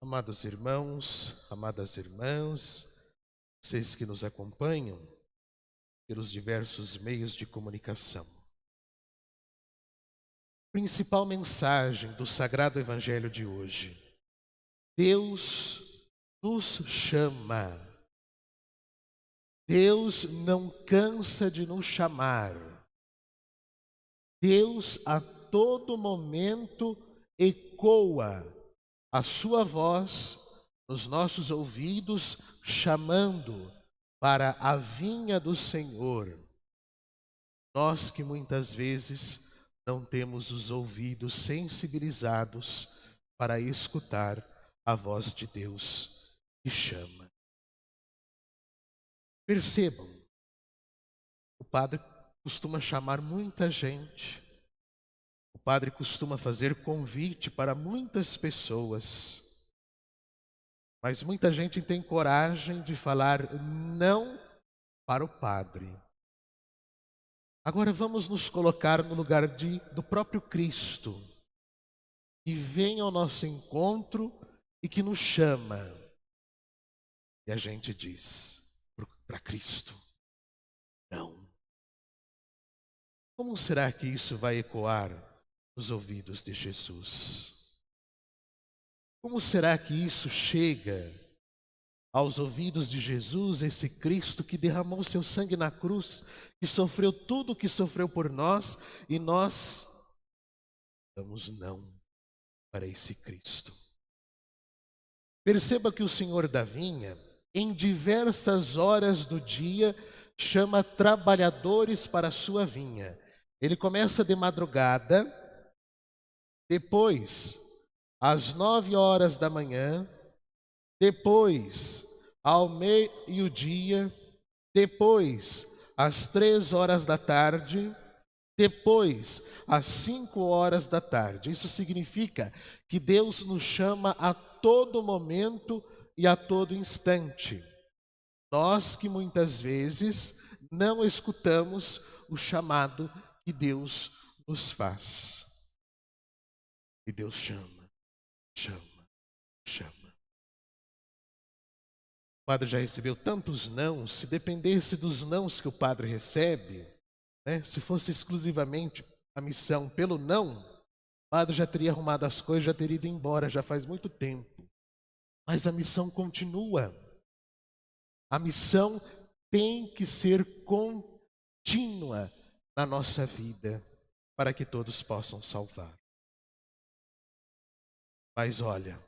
Amados irmãos, amadas irmãs, vocês que nos acompanham pelos diversos meios de comunicação. Principal mensagem do Sagrado Evangelho de hoje: Deus nos chama. Deus não cansa de nos chamar. Deus a todo momento ecoa a sua voz nos nossos ouvidos, chamando para a vinha do Senhor. Nós que muitas vezes não temos os ouvidos sensibilizados para escutar a voz de Deus que chama. Percebam, o padre costuma chamar muita gente. O padre costuma fazer convite para muitas pessoas, mas muita gente tem coragem de falar não para o padre. Agora vamos nos colocar no lugar do próprio Cristo, que vem ao nosso encontro e que nos chama. E a gente diz para Cristo, não. Como será que isso vai ecoar nos ouvidos de Jesus? Como será que isso chega aos ouvidos de Jesus, esse Cristo que derramou seu sangue na cruz, que sofreu tudo o que sofreu por nós, e nós damos não para esse Cristo? Perceba que o Senhor da vinha, em diversas horas do dia, chama trabalhadores para a sua vinha. Ele começa de madrugada, depois às 9 horas da manhã, depois ao meio-dia, depois às 3 horas da tarde, depois às 5 horas da tarde. Isso significa que Deus nos chama a todo momento e a todo instante. Nós que muitas vezes não escutamos o chamado que Deus nos faz. E Deus chama, chama, chama. O padre já recebeu tantos nãos. Se dependesse dos nãos que o padre recebe, se fosse exclusivamente a missão pelo não, o padre já teria arrumado as coisas, já teria ido embora, já faz muito tempo. Mas a missão continua. A missão tem que ser contínua na nossa vida, para que todos possam salvar. Mas olha,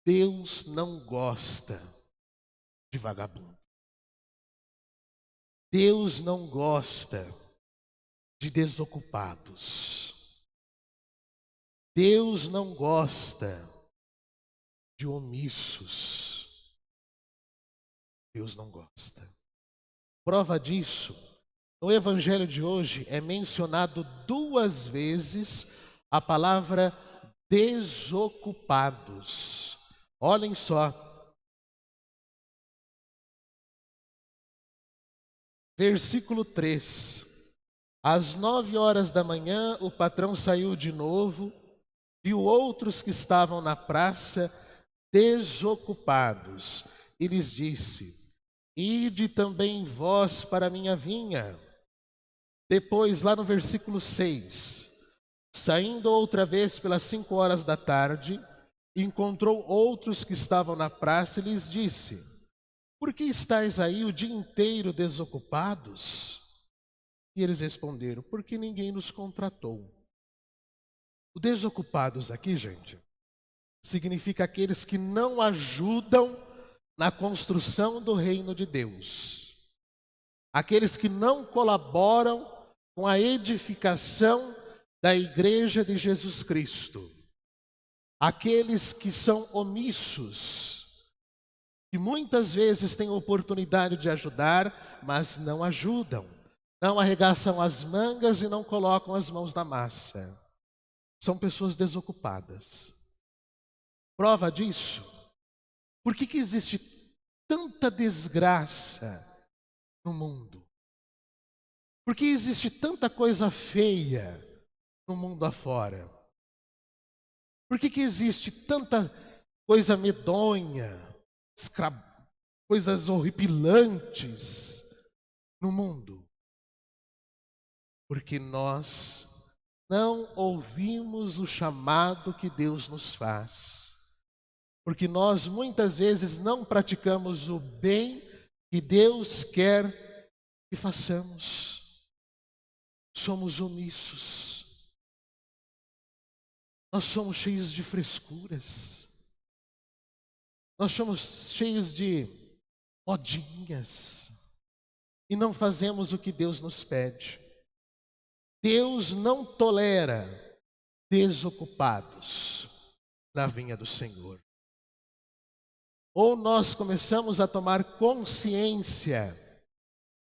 Deus não gosta de vagabundo. Deus não gosta de desocupados. Deus não gosta de omissos. Deus não gosta. Prova disso, no Evangelho de hoje é mencionado 2 vezes a palavra desocupados. Olhem só. Versículo 3. Às 9 horas da manhã, o patrão saiu de novo, viu outros que estavam na praça desocupados, e lhes disse: ide também vós para a minha vinha. Depois, lá no versículo 6, saindo outra vez pelas 5 horas da tarde, encontrou outros que estavam na praça e lhes disse: por que estáis aí o dia inteiro desocupados? E eles responderam: porque ninguém nos contratou. O desocupados aqui, gente, significa aqueles que não ajudam na construção do reino de Deus. Aqueles que não colaboram com a edificação da igreja de Jesus Cristo. Aqueles que são omissos, que muitas vezes têm oportunidade de ajudar, mas não ajudam, não arregaçam as mangas e não colocam as mãos na massa. São pessoas desocupadas. Prova disso, por que existe tanta desgraça no mundo? Por que existe tanta coisa feia no mundo afora? Por que existe tanta coisa medonha, coisas horripilantes no mundo? Porque nós não ouvimos o chamado que Deus nos faz. Porque nós muitas vezes não praticamos o bem que Deus quer que façamos. Somos omissos. Nós somos cheios de frescuras. Nós somos cheios de modinhas. E não fazemos o que Deus nos pede. Deus não tolera desocupados na vinha do Senhor. Ou nós começamos a tomar consciência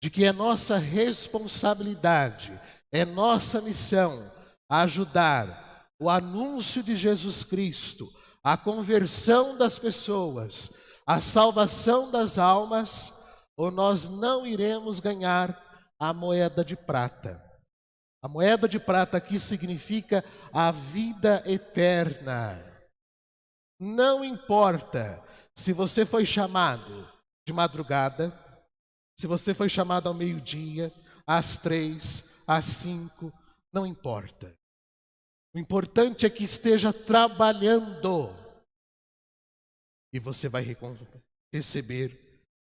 de que é nossa responsabilidade, é nossa missão ajudar o anúncio de Jesus Cristo, a conversão das pessoas, a salvação das almas, ou nós não iremos ganhar a moeda de prata. A moeda de prata aqui significa a vida eterna. Não importa se você foi chamado de madrugada, se você foi chamado ao meio-dia, às 3, às 5, não importa. O importante é que esteja trabalhando e você vai receber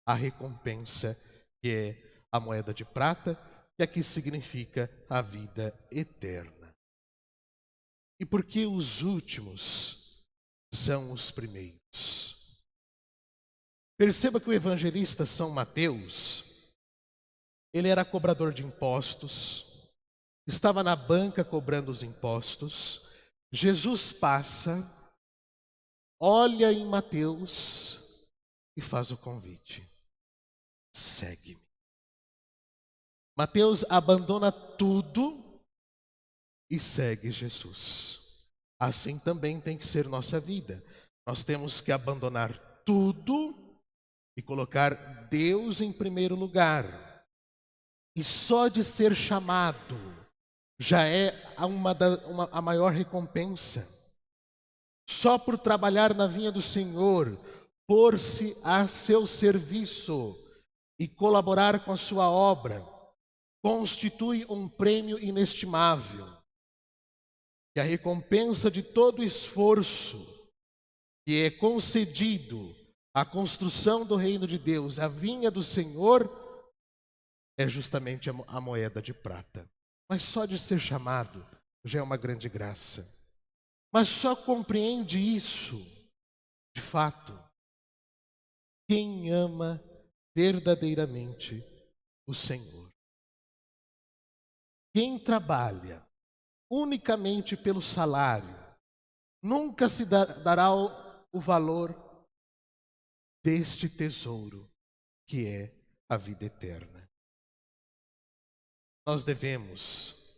a recompensa, que é a moeda de prata, que aqui significa a vida eterna. E por que os últimos são os primeiros? Perceba que o evangelista São Mateus, ele era cobrador de impostos, estava na banca cobrando os impostos. Jesus passa, olha em Mateus e faz o convite: segue-me. Mateus abandona tudo e segue Jesus. Assim também tem que ser nossa vida. Nós temos que abandonar tudo e colocar Deus em primeiro lugar. E só de ser chamado já é a maior recompensa. Só por trabalhar na vinha do Senhor, pôr-se a seu serviço e colaborar com a sua obra, constitui um prêmio inestimável. E a recompensa de todo esforço que é concedido à construção do reino de Deus, a vinha do Senhor, é justamente a moeda de prata. Mas só de ser chamado já é uma grande graça. Mas só compreende isso, de fato, quem ama verdadeiramente o Senhor. Quem trabalha unicamente pelo salário nunca se dará o valor deste tesouro, que é a vida eterna. Nós devemos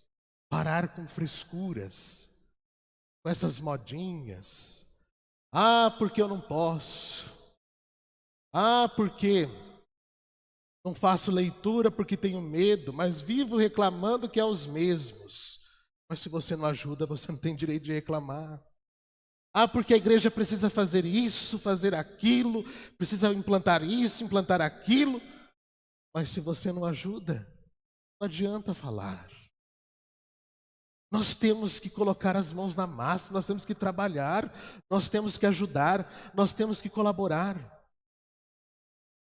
parar com frescuras, com essas modinhas. Ah, porque eu não posso. Ah, porque não faço leitura porque tenho medo, mas vivo reclamando que é os mesmos. Mas se você não ajuda, você não tem direito de reclamar. Ah, porque a igreja precisa fazer isso, fazer aquilo, precisa implantar isso, implantar aquilo. Mas se você não ajuda, não adianta falar. Nós temos que colocar as mãos na massa, nós temos que trabalhar, nós temos que ajudar, nós temos que colaborar.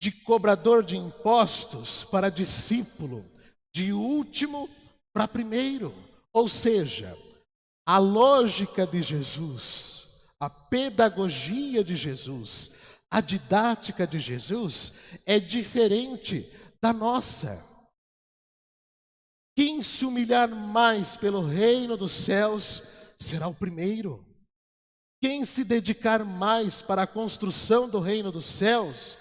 De cobrador de impostos para discípulo, de último para primeiro. Ou seja, a lógica de Jesus, a pedagogia de Jesus, a didática de Jesus é diferente da nossa. Quem se humilhar mais pelo reino dos céus será o primeiro. Quem se dedicar mais para a construção do reino dos céus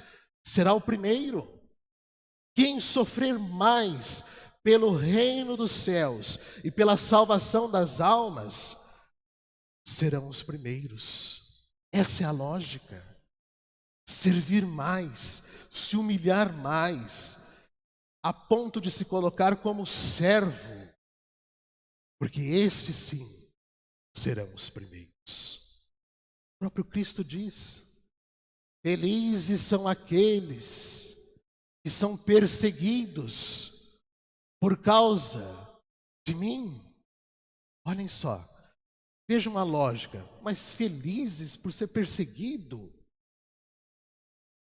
será o primeiro. Quem sofrer mais pelo reino dos céus e pela salvação das almas serão os primeiros. Essa é a lógica. Servir mais, se humilhar mais, a ponto de se colocar como servo, porque estes sim serão os primeiros. O próprio Cristo diz: felizes são aqueles que são perseguidos por causa de mim. Olhem só, vejam a lógica, mas felizes por ser perseguido,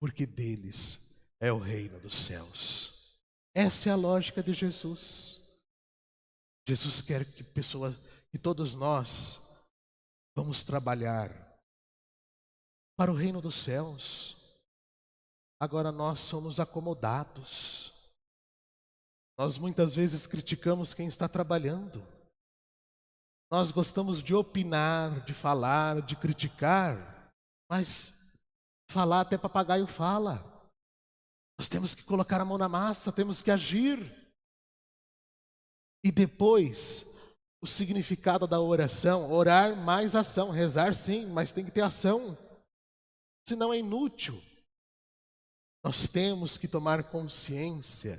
porque deles é o reino dos céus. Essa é a lógica de Jesus. Jesus quer que todos nós vamos trabalhar para o reino dos céus. Agora nós somos acomodados. Nós muitas vezes criticamos quem está trabalhando. Nós gostamos de opinar, de falar, de criticar, mas falar até papagaio fala. Nós temos que colocar a mão na massa, temos que agir. E depois, o significado da oração: orar mais ação, rezar sim, mas tem que ter ação, senão é inútil. Nós temos que tomar consciência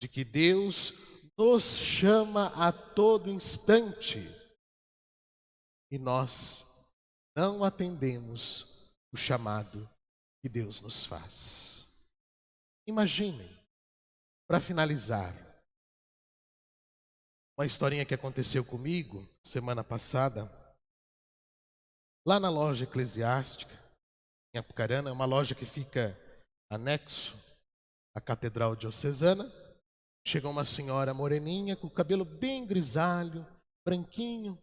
de que Deus nos chama a todo instante e nós não atendemos o chamado que Deus nos faz. Imaginem, para finalizar, uma historinha que aconteceu comigo semana passada, lá na loja eclesiástica, em Apucarana, uma loja que fica anexo à Catedral Diocesana. Chegou uma senhora moreninha, com o cabelo bem grisalho, branquinho,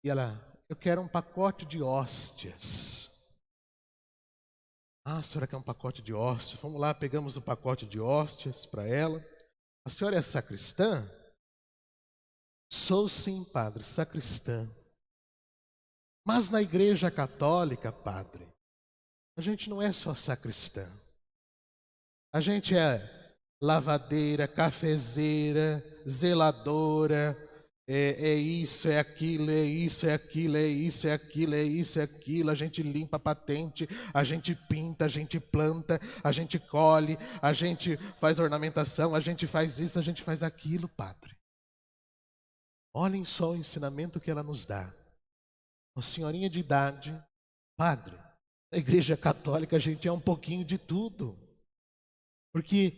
e ela: eu quero um pacote de hóstias. Ah, a senhora quer um pacote de hóstias? Vamos lá, pegamos o pacote de hóstias para ela. A senhora é sacristã? Sou sim, padre, sacristã. Mas na igreja católica, padre, a gente não é só sacristã. A gente é lavadeira, cafezeira, zeladora, é isso, é aquilo, é isso, é aquilo, é isso, é aquilo, é isso, é aquilo. A gente limpa a patente, a gente pinta, a gente planta, a gente colhe, a gente faz ornamentação, a gente faz isso, a gente faz aquilo, padre. Olhem só o ensinamento que ela nos dá. Uma senhorinha de idade: padre, na igreja católica a gente é um pouquinho de tudo, porque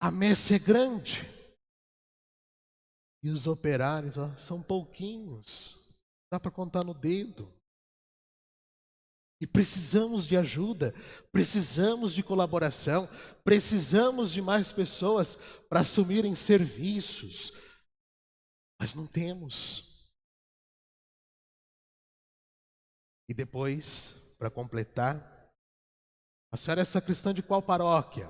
a messe é grande e os operários são pouquinhos, dá para contar no dedo. E precisamos de ajuda, precisamos de colaboração, precisamos de mais pessoas para assumirem serviços, mas não temos. E depois, para completar, a senhora é sacristã de qual paróquia?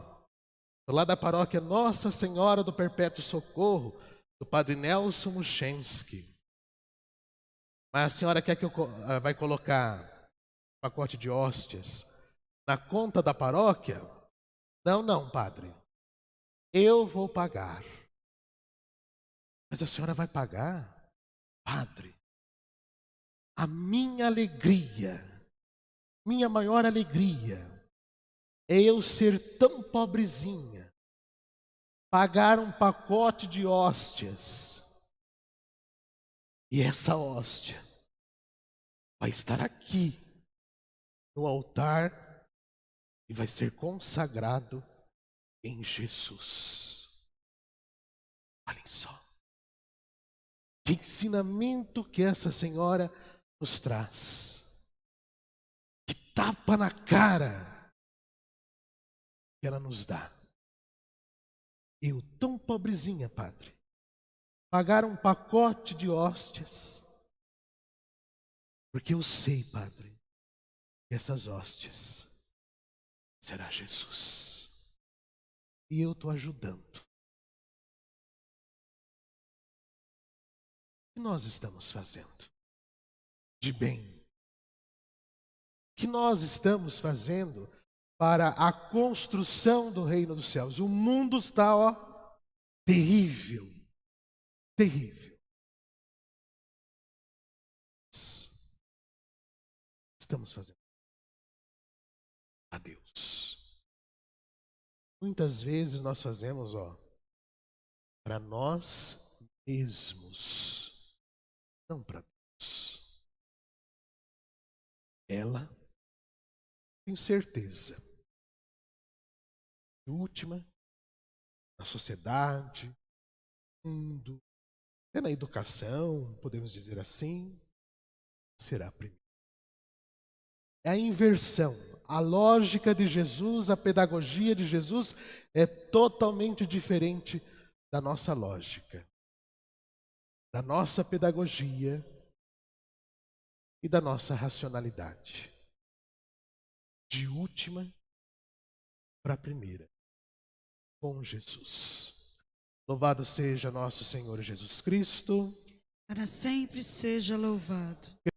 Do lado da paróquia Nossa Senhora do Perpétuo Socorro, do padre Nelson Muchensky. Mas a senhora quer que vai colocar pacote de hóstias na conta da paróquia? Não, não, padre. Eu vou pagar. Mas a senhora vai pagar? Padre, a minha alegria, minha maior alegria é eu ser tão pobrezinha, pagar um pacote de hóstias, e essa hóstia vai estar aqui no altar e vai ser consagrado em Jesus. Olhem só que ensinamento que essa senhora nos traz, que tapa na cara que ela nos dá. Eu, tão pobrezinha, padre, pagar um pacote de hóstias, porque eu sei, padre, que essas hóstias será Jesus. E eu estou ajudando. O que nós estamos fazendo de bem? O que nós estamos fazendo para a construção do reino dos céus? O mundo está, terrível, terrível. Estamos fazendo a Deus. Muitas vezes nós fazemos, para nós mesmos, não para Deus. ela, tenho certeza, de última, na sociedade, no mundo, até na educação, podemos dizer assim, será a primeira. É a inversão. A lógica de Jesus, a pedagogia de Jesus é totalmente diferente da nossa lógica, da nossa pedagogia e da nossa racionalidade. De última para a primeira, com Jesus. Louvado seja nosso Senhor Jesus Cristo. Para sempre seja louvado.